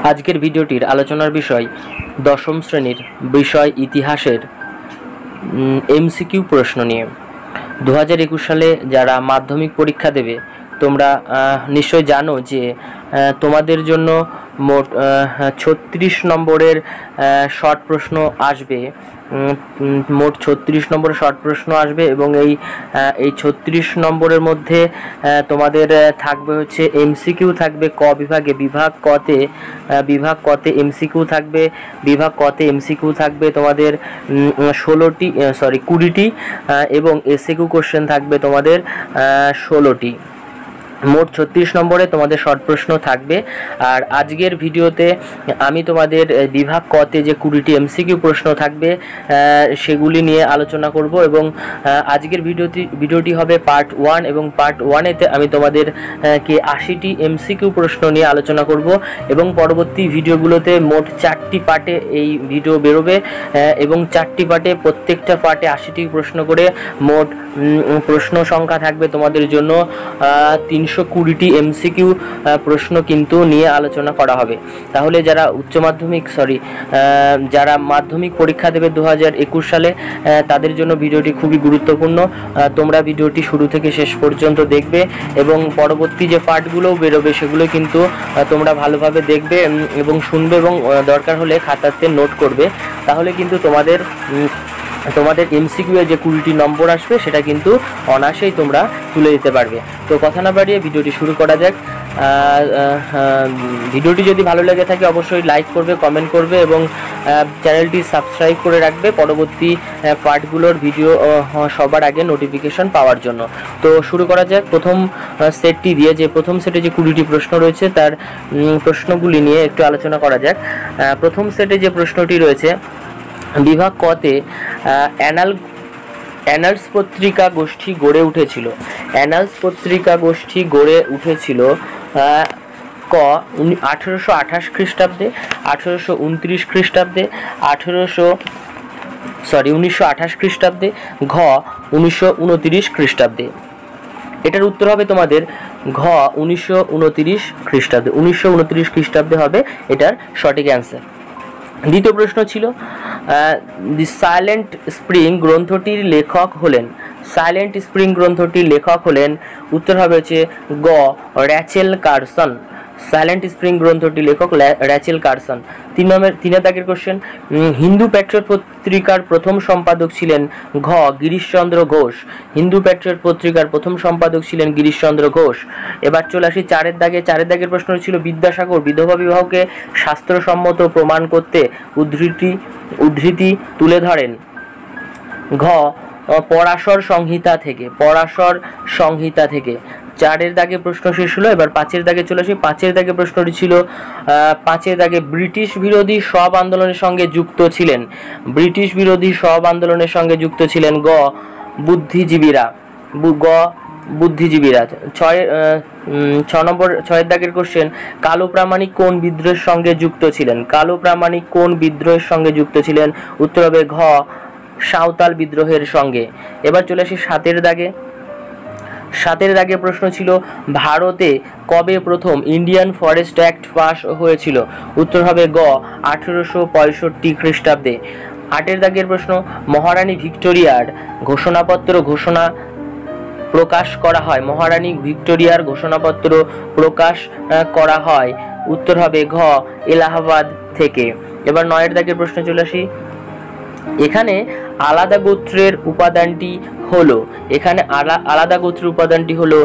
আজকের ভিডিওটির আলোচনার বিষয় দশম শ্রেণীর বিষয় ইতিহাসের এমসিকিউ প্রশ্ন নিয়ে। 2021 সালে যারা মাধ্যমিক পরীক্ষা দেবে তোমরা নিশ্চয় জানো যে তোমাদের জন্য মোট 36 নম্বরের শর্ট প্রশ্ন আসবে। মোট 36 নম্বরের শর্ট প্রশ্ন আসবে এবং এই 36 নম্বরের মধ্যে তোমাদের থাকবে হচ্ছে এমসিকিউ থাকবে ক বিভাগে। বিভাগ কতে এমসিকিউ থাকবে। বিভাগ কতে এমসিকিউ থাকবে তোমাদের 20টি এবং এসএকিউ কোশ্চেন থাকবে তোমাদের 16টি। মোট 36 নম্বরে তোমাদের শর্ট প্রশ্ন থাকবে। আর আজকের ভিডিওতে আমি তোমাদের বিভাগ কতে যে 20টি এমসিকিউ প্রশ্ন থাকবে সেগুলি নিয়ে আলোচনা করব এবং আজকের ভিডিওটি হবে পার্ট 1 এবং পার্ট 1-এতে আমি তোমাদের 80টি এমসিকিউ প্রশ্ন নিয়ে আলোচনা করব এবং পরবর্তী ভিডিওগুলোতে মোট 4টি পার্টে এই ভিডিও বেরোবে এবং 4টি পার্টে প্রত্যেকটা পার্টে 80টি প্রশ্ন করে মোট প্রশ্ন সংখ্যা থাকবে তোমাদের জন্য 320টি এমসিকিউ প্রশ্ন কিন্তু নিয়ে আলোচনা করা হবে। তাহলে যারা যারা মাধ্যমিক পরীক্ষা দেবে 2021 সালে তাদের জন্য ভিডিওটি খুবই গুরুত্বপূর্ণ। তোমরা ভিডিওটি শুরু থেকে শেষ পর্যন্ত দেখবে এবং পরবর্তী যে পার্টগুলোও বেরোবে সেগুলো কিন্তু তোমরা ভালোভাবে দেখবে এবং শুনবে এবং দরকার হলে খাতাতে নোট করবে। তাহলে কিন্তু তোমাদের এমসিকিউ এর যে 20টি নম্বর আসবে সেটা কিন্তু অনায়াসেই তোমরা তুলে দিতে পারবে। তো কথা না বাড়িয়ে ভিডিওটি শুরু করা যাক। ভিডিওটি যদি ভালো লেগে থাকে অবশ্যই লাইক করবে, কমেন্ট করবে এবং চ্যানেলটি সাবস্ক্রাইব করে রাখবে পরবর্তী পার্টগুলোর ভিডিও সবার আগে নোটিফিকেশন পাওয়ার জন্য। তো শুরু করা যাক প্রথম সেটটি দিয়ে। যে প্রথম সেটে যে 20টি প্রশ্ন রয়েছে তার প্রশ্নগুলি নিয়ে একটু আলোচনা করা যাক। প্রথম সেটে যে প্রশ্নটি রয়েছে, বিভাগ কতে অ্যানালস পত্রিকা গোষ্ঠী গড়ে উঠেছিল। অ্যানালস পত্রিকা গোষ্ঠী গড়ে উঠেছিল ক 1828 খ্রিস্টাব্দে, 1829 খ্রিস্টাব্দে, 1928 খ্রিস্টাব্দে, ঘ 1929 খ্রিস্টাব্দে। এটার উত্তর হবে তোমাদের ঘ 1929 খ্রিস্টাব্দে। 1929 খ্রিস্টাব্দে হবে এটার সঠিক অ্যান্সার। দ্বিতীয় প্রশ্ন ছিল দি সাইলেন্ট স্প্রিং গ্রন্থটির লেখক হলেন। সাইলেন্ট স্প্রিং গ্রন্থটির লেখক হলেন, উত্তর হবে হচ্ছে গ র্যাচেল কারসন। সাইলেন্ট স্প্রিং গ্রন্থটির লেখক র্যাচেল কারসন। 3 দাগের কোশ্চেন, হিন্দু প্যাট্রিয়ট পত্রিকার প্রথম সম্পাদক ছিলেন ঘ গিরিশচন্দ্র ঘোষ। হিন্দু প্যাট্রিয়ট পত্রিকার প্রথম সম্পাদক ছিলেন গিরিশচন্দ্র ঘোষ। এবার চলে আসি 4 দাগের প্রশ্ন ছিল বিদ্যাসাগর বিধবা বিবাহকে শাস্ত্রসম্মত প্রমাণ করতে উদ্ধৃতি তুলে ধরেন ঘ পরাশর সংহিতা থেকে। পরাশর সংহিতা থেকে। 4 দাগে প্রশ্ন শেষ হলো। এবার 5 দাগে চলে আসি। 5 দাগে প্রশ্নটি ছিল 5 দাগে ব্রিটিশ বিরোধী সব আন্দোলনের সঙ্গে যুক্ত ছিলেন। ব্রিটিশ বিরোধী সব আন্দোলনের সঙ্গে যুক্ত ছিলেন গ বুদ্ধিজীবীরা। 6 দাগের কোশ্চেন, কালো প্রামাণিক কোন বিদ্রোহের সঙ্গে যুক্ত ছিলেন। কালো প্রামাণিক কোন বিদ্রোহের সঙ্গে যুক্ত ছিলেন, উত্তর হবে ঘ সাঁওতাল বিদ্রোহের সঙ্গে। এবার চলে আসি 7 দাগে। 7 দাগের প্রশ্ন ছিল ভারতে কবে প্রথম ইন্ডিয়ান ফরেস্ট অ্যাক্ট পাস হয়েছিল, উত্তর হবে গ 1865 খ্রিস্টাব্দে। 8 দাগের প্রশ্ন, মহারানী ভিক্টোরিয়ার ঘোষণাপত্র প্রকাশ করা হয়। মহারানী ভিক্টোরিয়ার ঘোষণাপত্র প্রকাশ করা হয়, উত্তর হবে ঘ এলাহাবাদ থেকে। এবার 9 দাগের প্রশ্ন চলে আসি। এখানে আলাদা গোত্রের উপাদানটি হলো, আলাদা গোত্রের উপাদানটি হলো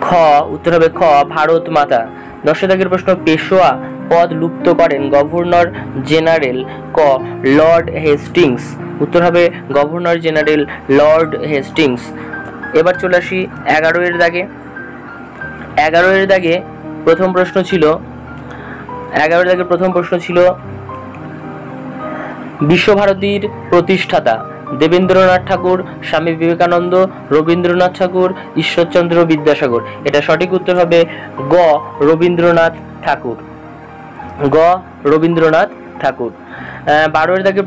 খ, উত্তর হবে খ ভারত মাতা। 10 দাগের প্রশ্ন, পেশোয়া পদ লুপ্ত করেন গভর্নর জেনারেল ক লর্ড হেস্টিংস, উত্তর হবে গভর্নর জেনারেল লর্ড হেস্টিংস। এবার চলে আসি 11 দাগে। 11 দাগে প্রথম প্রশ্ন ছিল বিশ্বভারতীর প্রতিষ্ঠাতা দেবেন্দ্রনাথ ঠাকুর, স্বামী বিবেকানন্দ, রবীন্দ্রনাথ ঠাকুর, ঈশ্বরচন্দ্র বিদ্যাসাগর। এটা সঠিক উত্তর হবে গ রবীন্দ্রনাথ ঠাকুর। 12 দাগের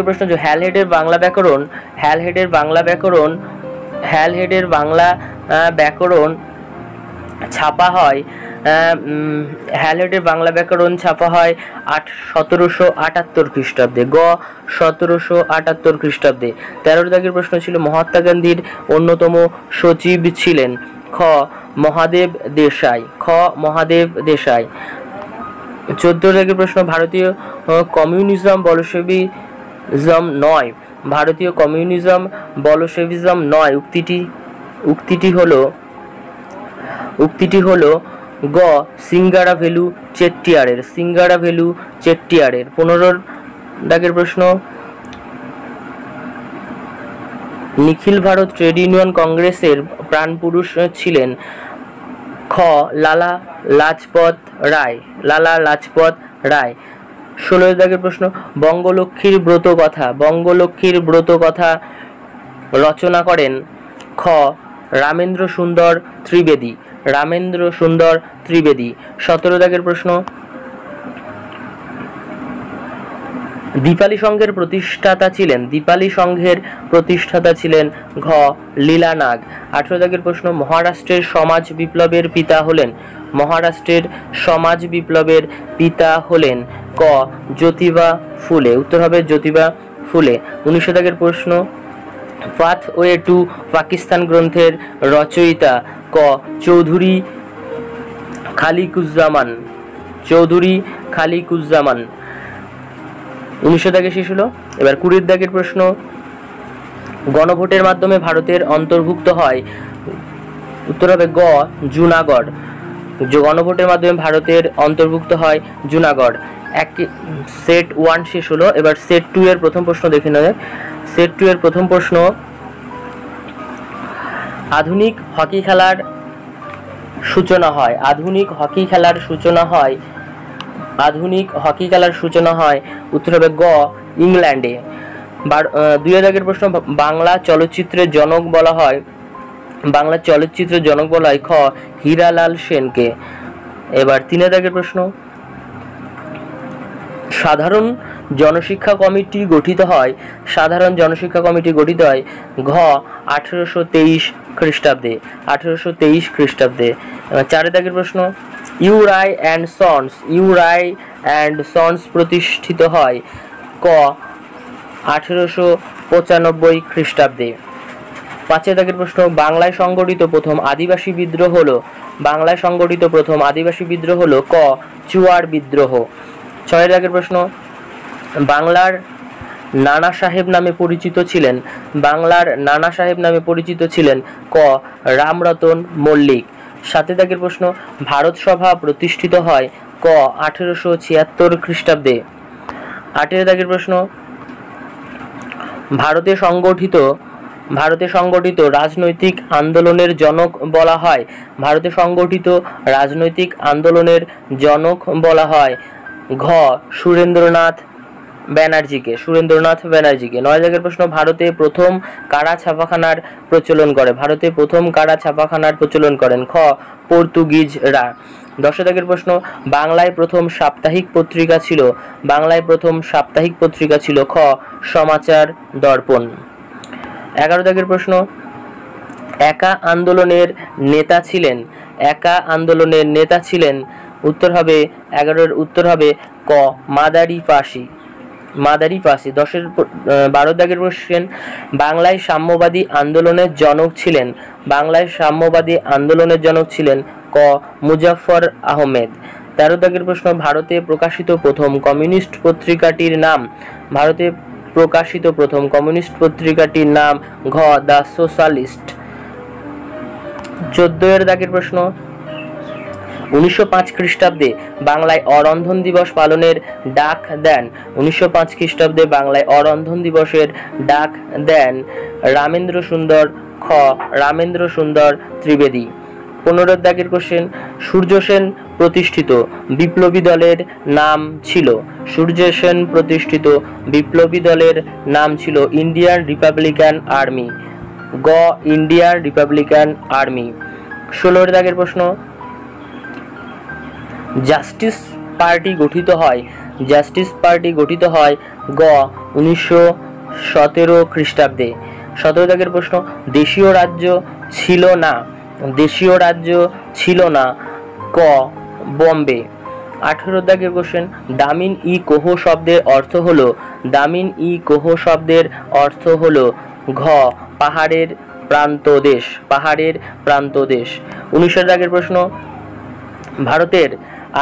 প্রশ্ন যে হ্যালহেডের বাংলা ব্যাকরণ ছাপা হয় হ্যালেটের বাংলা ব্যাকরণ ছাপা হয় 1778 খ্রিস্টাব্দে। গ 1778 খ্রিস্টাব্দে। 13 দাগের প্রশ্ন ছিল মহাত্মা গান্ধীর অন্যতম সচিব ছিলেন। খ মহাদেব দেশাই। খ মহাদেব দেশাই। 14 দাগের প্রশ্ন ভারতীয় কমিউনিজম বলশেভিজম নয়। ভারতীয় কমিউনিজম বলশেভিজম নয় উক্তিটি হলো গ সিঙ্গারা ভ্যালু চেট্টিয়ারের। সিঙ্গারা ভ্যালু চেট্টিয়ারের। 15 দাগের প্রশ্ন নিখিল ভারত ট্রেড ইউনিয়ন কংগ্রেসের প্রাণপুরুষ ছিলেন। খ লালা লাজপত রায়। লালা লাজপত রায়। 16 দাগের প্রশ্ন বঙ্গলক্ষ্মীর ব্রত কথা রচনা করেন। খ রামেন্দ্র সুন্দর ত্রিবেদী। রামেন্দ্র সুন্দর ত্রিবেদী। 17 দাগের প্রশ্ন দীপালি সংঘের প্রতিষ্ঠাতা ছিলেন। ঘ লীলা নাগ। 18 দাগের প্রশ্ন মহারাষ্ট্রের সমাজ বিপ্লবের পিতা হলেন। ক জ্যোতিবা ফুলে। উত্তর হবে জ্যোতিবা ফুলে। 19 দাগের প্রশ্ন পাথওয়ে টু পাকিস্তান গ্রন্থের রচয়িতা। ক চৌধুরী খালিকুজ্জামান। 19 দাগে শেষ হলো। এবার 20 দাগের প্রশ্ন গণভোটের মাধ্যমে ভারতের অন্তর্ভুক্ত হয়। উত্তর হবে গ জুনাগড়। গণভোটের মাধ্যমে ভারতের অন্তর্ভুক্ত হয় জুনাগড়। সেট 1 শেষ হলো। এবার সেট 2 এর প্রথম প্রশ্ন দেখে নেবে। সেট 2 এর প্রথম প্রশ্ন আধুনিক হকি খেলার সূচনা হয়। উত্তর হবে গ ইংল্যান্ডে। 2 দাগের প্রশ্ন বাংলা চলচ্চিত্রের জনক বলা হয়। খ হীরালাল সেনকে। এবার 3 দাগের প্রশ্ন সাধারণ জনশিক্ষা কমিটি গঠিত হয়। ঘ 1823 খ্রিস্টাব্দে। 4 দাগের প্রশ্ন ইউরাই অ্যান্ড সন্স প্রতিষ্ঠিত হয়। ক 1895 খ্রিস্টাব্দে। 5 দাগের প্রশ্ন বাংলায় সংগঠিত প্রথম আদিবাসী বিদ্রোহ হলো। ক চুয়ার বিদ্রোহ। 6 দাগের প্রশ্ন বাংলার নানা সাহেব নামে পরিচিত ছিলেন। ক রামরতন মল্লিক। 7 দাগের প্রশ্ন ভারত সভা প্রতিষ্ঠিত হয়। ক 1876 খ্রিস্টাব্দে। 8 দাগের প্রশ্ন ভারতে সংগঠিত রাজনৈতিক আন্দোলনের জনক বলা হয়। ঘ সুরেন্দ্রনাথ ব্যানার্জিকে। 9 দাগের প্রশ্ন ভারতে প্রথম কারা ছাপাখানার প্রচলন করেন। খ পর্তুগিজরা। 10 দাগের প্রশ্ন বাংলায় প্রথম সাপ্তাহিক পত্রিকা ছিল। খ সমাচার দর্পণ। 11 দাগের প্রশ্ন একা আন্দোলনের নেতা ছিলেন। উত্তর হবে 11 উত্তর হবে ক মাদারি পাশি। 12 দাগের প্রশ্ন বাংলায় সাম্যবাদী আন্দোলনের জনক ছিলেন। ক মুজাফফর আহমেদ। 13 দাগের প্রশ্ন ভারতে প্রকাশিত প্রথম কমিউনিস্ট পত্রিকাটির নাম। ঘ দ্য সোশ্যালিস্ট। 14 দাগের প্রশ্ন 1905 খ্রিস্টাব্দে বাংলায় অরন্ধন দিবস পালনের ডাক দেন। 1905 খ্রিস্টাব্দে বাংলায় অরন্ধন দিবসের ডাক দেন রামেন্দ্র সুন্দর। খ রামেন্দ্র সুন্দর ত্রিবেদী। 15 দাগের কোশ্চেন সূর্য সেন প্রতিষ্ঠিত বিপ্লবী দলের নাম ছিল ইন্ডিয়ান রিপাবলিকান আর্মি। গ ইন্ডিয়ান রিপাবলিকান আর্মি। 16 দাগের প্রশ্ন জাস্টিস পার্টি গঠিত হয়। গ 1917 খ্রিস্টাব্দে। 17 দাগের প্রশ্ন দেশীয় রাজ্য ছিল না। দেশীয় রাজ্য ছিল না? ক বম্বে। 18 দাগের কোশ্চেন, দামিন ই কোহ শব্দের অর্থ হলো? দামিন ই কোহ শব্দের অর্থ হলো ঘ পাহাড়ের প্রান্তদেশ, পাহাড়ের প্রান্তদেশ। 19 দাগের প্রশ্ন, ভারতের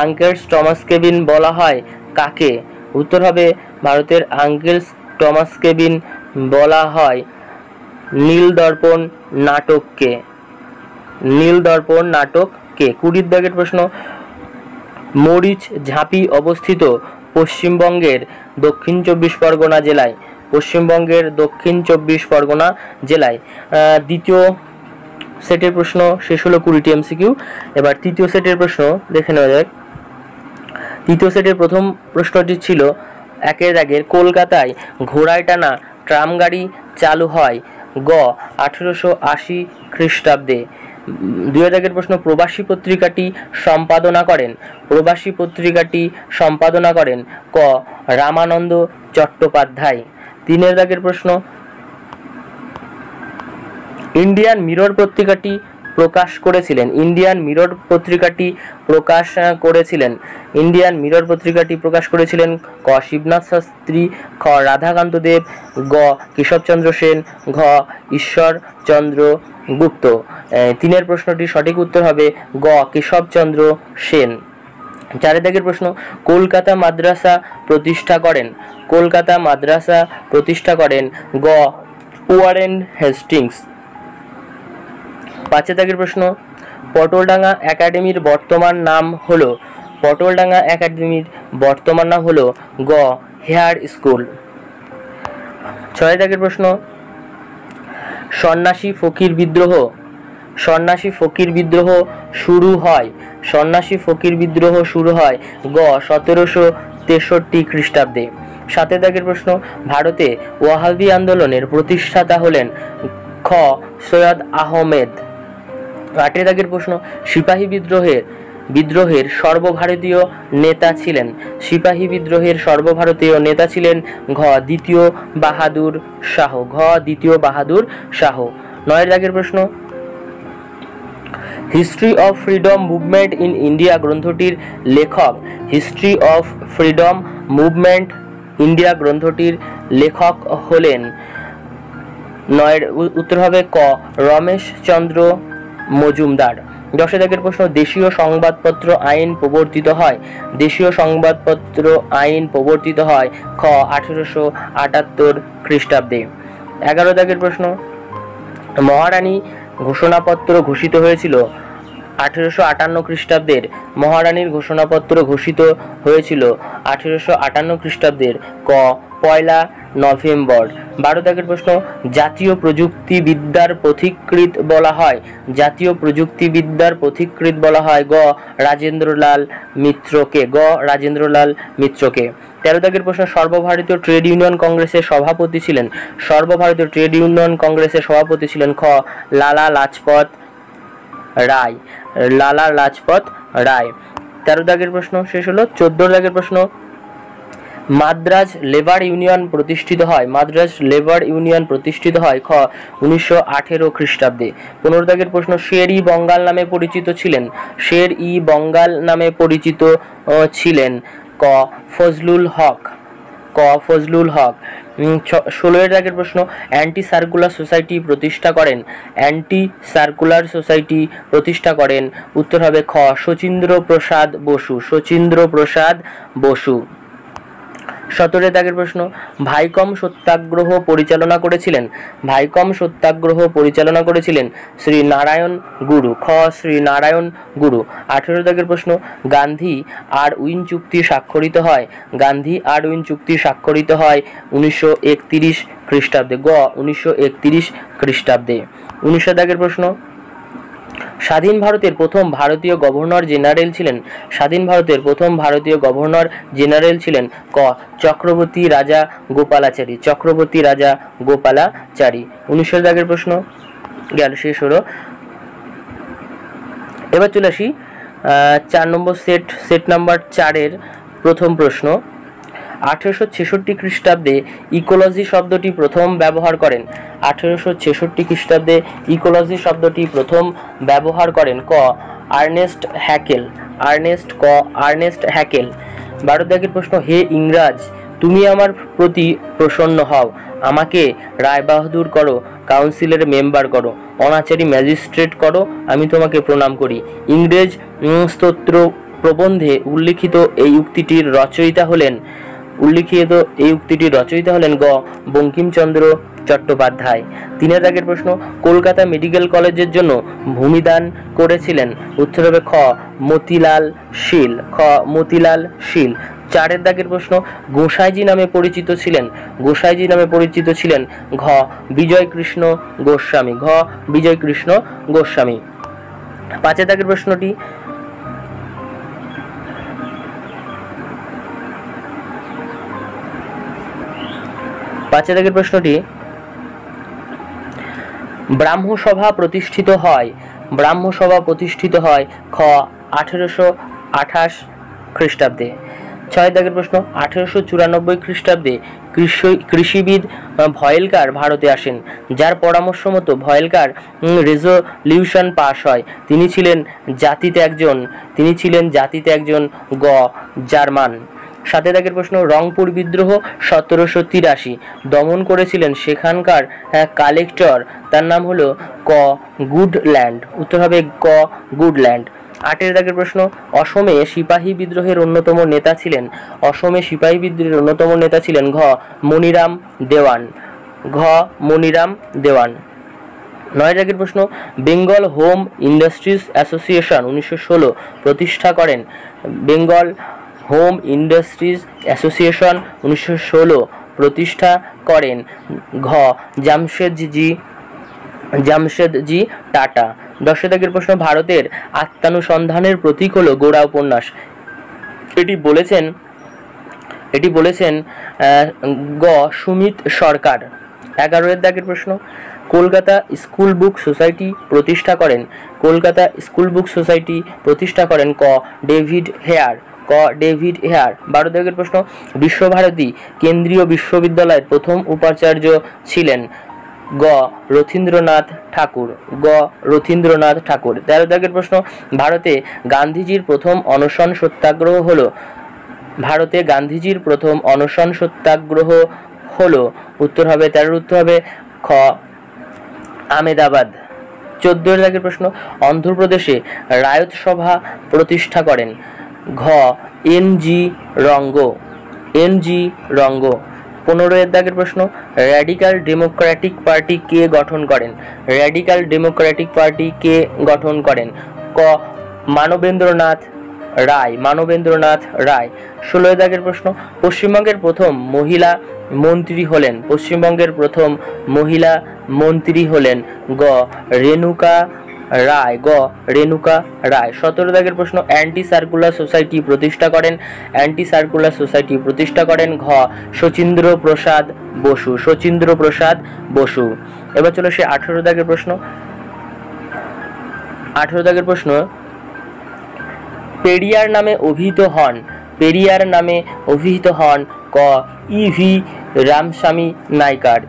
আঙ্কেলস টমাস কেবিন বলা হয় কাকে? উত্তর হবে ভারতের আঙ্কেলস টমাস কেবিন বলা হয় নীলদর্পণ নাটককে, নীলদর্পণ নাটককে। 20 দাগের প্রশ্ন, মরিচ ঝাঁপি অবস্থিত পশ্চিমবঙ্গের দক্ষিণ 24 পরগনা জেলায়, পশ্চিমবঙ্গের দক্ষিণ 24 পরগনা জেলায়। দ্বিতীয় সেটের প্রশ্ন শেষ হলো 20টি এমসিকিউ। এবার তৃতীয় সেটের প্রশ্ন দেখে নেওয়া যাক। তৃতীয় সেটের প্রথম প্রশ্নটি ছিল 1 দাগের, কলকাতায় ঘোড়ায় টানা ট্রাম গাড়ি চালু হয়? গ 1880 খ্রিস্টাব্দে। 2 দাগের প্রশ্ন, প্রবাসী পত্রিকাটি সম্পাদনা করেন? প্রবাসী পত্রিকাটি সম্পাদনা করেন ক রামানন্দ চট্টোপাধ্যায়। 3 দাগের প্রশ্ন, ইন্ডিয়ান মিরর পত্রিকাটি প্রকাশ করেছিলেন? ইন্ডিয়ান মিরর পত্রিকাটি প্রকাশ করেছিলেন, ইন্ডিয়ান মিরর পত্রিকাটি প্রকাশ করেছিলেন ক শিবনাথ শাস্ত্রী, খ রাধাকান্ত দেব, গ কেশবচন্দ্র সেন, ঘ ঈশ্বরচন্দ্র গুপ্ত। 3 প্রশ্নটি সঠিক উত্তর হবে গ কেশবচন্দ্র সেন। 4 দাগের প্রশ্ন, কলকাতা মাদ্রাসা প্রতিষ্ঠা করেন? কলকাতা মাদ্রাসা প্রতিষ্ঠা করেন গ ওয়ারেন হেস্টিংস। 5 দাগের প্রশ্ন, পটলডাঙ্গা একাডেমির বর্তমান নাম হলো? পটলডাঙ্গা একাডেমির বর্তমান নাম হলো গ হেয়ার স্কুল। 6 দাগের প্রশ্ন, সন্ন্যাসী ফকির বিদ্রোহ, সন্ন্যাসী ফকির বিদ্রোহ শুরু হয়? সন্ন্যাসী ফকির বিদ্রোহ শুরু হয় গ 1763 খ্রিস্টাব্দে। 7 দাগের প্রশ্ন, ভারতে ওয়াহাবি আন্দোলনের প্রতিষ্ঠাতা হলেন? খ সৈয়দ আহমেদ। 8 দাগের প্রশ্ন, সিপাহী বিদ্রোহের সর্বভারতীয় নেতা ছিলেন? সিপাহী বিদ্রোহের সর্বভারতীয় নেতা ছিলেন ঘ দ্বিতীয় বাহাদুর শাহ, ঘ দ্বিতীয় বাহাদুর শাহ। 9 দাগের প্রশ্ন, History of Freedom Movement in India গ্রন্থটির লেখক? History of Freedom Movement India গ্রন্থটির লেখক হলেন? 9 উত্তর হবে ক রমেশচন্দ্র মজুমদার। 10 দাগের প্রশ্ন, দেশীয় সংবাদপত্র আইন প্রবর্তিত হয়? দেশীয় সংবাদপত্র আইন প্রবর্তিত হয় খ 1878 খ্রিস্টাব্দে। 11 দাগের প্রশ্ন, মহারানী ঘোষণাপত্র ঘোষিত হয়েছিল? 1858 খ্রিস্টাব্দের মহারানীর ঘোষণাপত্র ঘোষিত হয়েছিল 1858 খ্রিস্টাব্দের ক 1 নভেম্বর। 12 দাগের প্রশ্ন, জাতীয় প্রযুক্তিবিদ্যার পথিকৃৎ বলা হয়? জাতীয় প্রযুক্তিবিদ্যার পথিকৃৎ বলা হয় গ রাজেন্দ্রলাল মিত্রকে, গ রাজেন্দ্রলাল মিত্রকে। 13 দাগের প্রশ্ন, সর্বভারতীয় ট্রেড ইউনিয়ন কংগ্রেসের সভাপতি ছিলেন? সর্বভারতীয় ট্রেড ইউনিয়ন কংগ্রেসের সভাপতি ছিলেন খ লালা লাজপত রায়, লালা লাজপত রায়। 13 দাগের প্রশ্ন শেষ হলো। 14 দাগের প্রশ্ন, মাদ্রাজ লেবার ইউনিয়ন প্রতিষ্ঠিত হয়? মাদ্রাজ লেবার ইউনিয়ন প্রতিষ্ঠিত হয় খ 1918 খ্রিস্টাব্দে। 15 দাগের প্রশ্ন, শের ই বঙ্গাল নামে পরিচিত ছিলেন? শের ই বঙ্গাল নামে পরিচিত ছিলেন ক ফজলুল হক, ক ফজলুল হক। 16 দাগের প্রশ্ন, অ্যান্টি সার্কুলার সোসাইটি প্রতিষ্ঠা করেন? অ্যান্টি সার্কুলার সোসাইটি প্রতিষ্ঠা করেন? উত্তর হবে খ শচীন্দ্র প্রসাদ বসু, শচীন্দ্র প্রসাদ বসু। 17 দাগের প্রশ্ন, ভাইকম সত্যাগ্রহ পরিচালনা করেছিলেন? ভাইকম সত্যাগ্রহ পরিচালনা করেছিলেন শ্রী নারায়ণ গুরু, খ শ্রী নারায়ণ গুরু। 18 দাগের প্রশ্ন, গান্ধী আর উইন চুক্তি স্বাক্ষরিত হয়? গান্ধী আর উইন চুক্তি স্বাক্ষরিত হয় 1931 খ্রিস্টাব্দে, গ 1931 খ্রিস্টাব্দে। 19 দাগের প্রশ্ন, স্বাধীন ভারতের প্রথম ভারতীয় গভর্নর জেনারেল ছিলেন? স্বাধীন ভারতের প্রথম ভারতীয় গভর্নর জেনারেল ছিলেন ক চক্রবর্তী রাজা গোপালাচারী, চক্রবর্তী রাজা গোপালাচারী। 19 দাগের প্রশ্ন গেল, শেষ হলো। এবার চলে আসি 4 নম্বর সেট নাম্বার 4-এর প্রথম প্রশ্ন। 1866 খ্রিস্টাব্দে ইকোলজি শব্দটি প্রথম ব্যবহার করেন? 1866 খ্রিস্টাব্দে ইকোলজি শব্দটি প্রথম ব্যবহার করেন? ক আর্নেস্ট হ্যাকেল। Ernst Haeckel. 12 দাগের প্রশ্ন, হে ইংরাজ, তুমি আমার প্রতি প্রসন্ন হও, আমাকে রায়বাহাদুর করো, কাউন্সিলের মেম্বার করো, অনাচারী ম্যাজিস্ট্রেট করো, আমি তোমাকে প্রণাম করি। ইংরেজ স্তোত্র প্রবন্ধে উল্লিখিত এই উক্তিটির রচয়িতা হলেন গ বঙ্কিমচন্দ্র চট্টোপাধ্যায়। 3 দাগের প্রশ্ন, কলকাতা মেডিকেল কলেজের জন্য ভূমিদান করেছিলেন? উত্তর হবে খ মতিলাল শীল। 4 দাগের প্রশ্ন, গোসাইজি নামে পরিচিত ছিলেন? ঘ বিজয় কৃষ্ণ গোস্বামী। 5 দাগের প্রশ্নটি, ব্রাহ্মসভা প্রতিষ্ঠিত হয় খ 1828 খ্রিস্টাব্দে। 6 দাগের প্রশ্ন, 1894 খ্রিস্টাব্দে কৃষিবিদ ভয়েলকার ভারতে আসেন, যার পরামর্শ মতো ভয়েলকার রেজলিউশন পাশ হয়। তিনি ছিলেন জাতিতে একজন গ জার্মান। 7 দাগের প্রশ্ন, রংপুর বিদ্রোহ 1783 দমন করেছিলেন সেখানকার কালেক্টর, তার নাম হলো ক গুডল্যান্ড। উত্তর হবে ক গুডল্যান্ড। 8 দাগের প্রশ্ন, অসমে সিপাহী বিদ্রোহের অন্যতম নেতা ছিলেন? ঘ মনিরাম দেওয়ান। 9 দাগের প্রশ্ন, বেঙ্গল হোম ইন্ডাস্ট্রিজ অ্যাসোসিয়েশন 1916 প্রতিষ্ঠা করেন? বেঙ্গল হোম ইন্ডাস্ট্রিজ অ্যাসোসিয়েশন 1916 প্রতিষ্ঠা করেন ঘ জামশেদজি টাটা। 10 দাগের প্রশ্ন, ভারতের আত্মানুসন্ধানের প্রতীক হলো গোড়া উপন্যাস, এটি বলেছেন গ সুমিত সরকার। 11 দাগের প্রশ্ন, কলকাতা স্কুল বুক সোসাইটি প্রতিষ্ঠা করেন? ক ডেভিড হেয়ার। 12 দাগের প্রশ্ন, বিশ্বভারতী কেন্দ্রীয় বিশ্ববিদ্যালয়ের প্রথম উপাচার্য ছিলেন? গ রথীন্দ্রনাথ ঠাকুর। 13 দাগের প্রশ্ন, ভারতে গান্ধীজির প্রথম অনশন সত্যাগ্রহ হলো? উত্তর হবে 13 খ আহমেদাবাদ। 14 দাগের প্রশ্ন, অন্ধ্রপ্রদেশে রায়ত সভা প্রতিষ্ঠা করেন? ঘ এন.জি. রঙ্গ। 15 দাগের প্রশ্ন, র্যাডিক্যাল ডেমোক্রেটিক পার্টি কে গঠন করেন? ক মানবেন্দ্রনাথ রায়। 16 দাগের প্রশ্ন, পশ্চিমবঙ্গের প্রথম মহিলা মন্ত্রী হলেন? গ রেণুকা রায়। 17 দাগের প্রশ্ন, অ্যান্টি সার্কুলার সোসাইটি প্রতিষ্ঠা করেন? ঘ শচীন্দ্র প্রসাদ বসু। এবার চলো সে 18 দাগের প্রশ্ন, পেরিয়ার নামে অভিহিত হন? ক ইভি রামস্বামী নাইকার।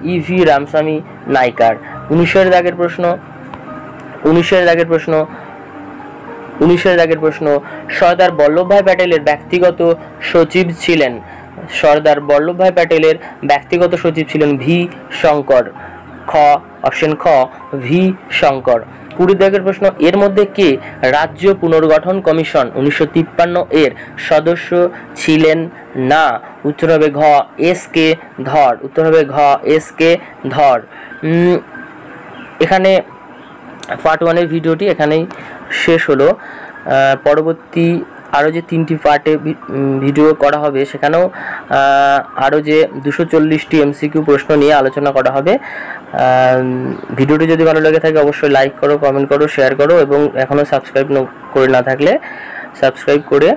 19 দাগের প্রশ্ন, সর্দার বল্লভভাই প্যাটেলের ব্যক্তিগত সচিব ছিলেন? ভি শঙ্কর। অপশন খ ভি শঙ্কর। 20 দাগের প্রশ্ন, এর মধ্যে কে রাজ্য পুনর্গঠন কমিশন 1953 এর সদস্য ছিলেন না? উত্তর হবে ঘ এস কে ধর। এখানে পার্ট 1 এর ভিডিওটি এখানেই শেষ হলো। পরবর্তী আরও যে 3টি পার্টে ভিডিও করা হবে, সেখানেও আরও যে 240টি এমসিকিউ প্রশ্ন নিয়ে আলোচনা করা হবে। ভিডিওটি যদি ভালো লেগে থাকে অবশ্যই লাইক করো, কমেন্ট করো, শেয়ার করো এবং এখনও সাবস্ক্রাইব করে না থাকলে সাবস্ক্রাইব করে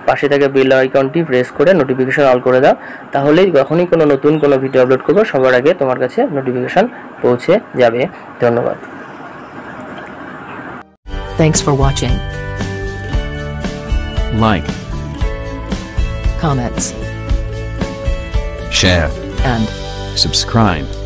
পাশে থাকা বেল আইকনটি প্রেস করে নোটিফিকেশন অল করে দাও, তাহলেই যখনই কোনো নতুন ভিডিও আপলোড করবো সবার আগে তোমার কাছে নোটিফিকেশন পৌঁছে যাবে। ধন্যবাদ। Thanks for watching. Like, Comments. share, and subscribe.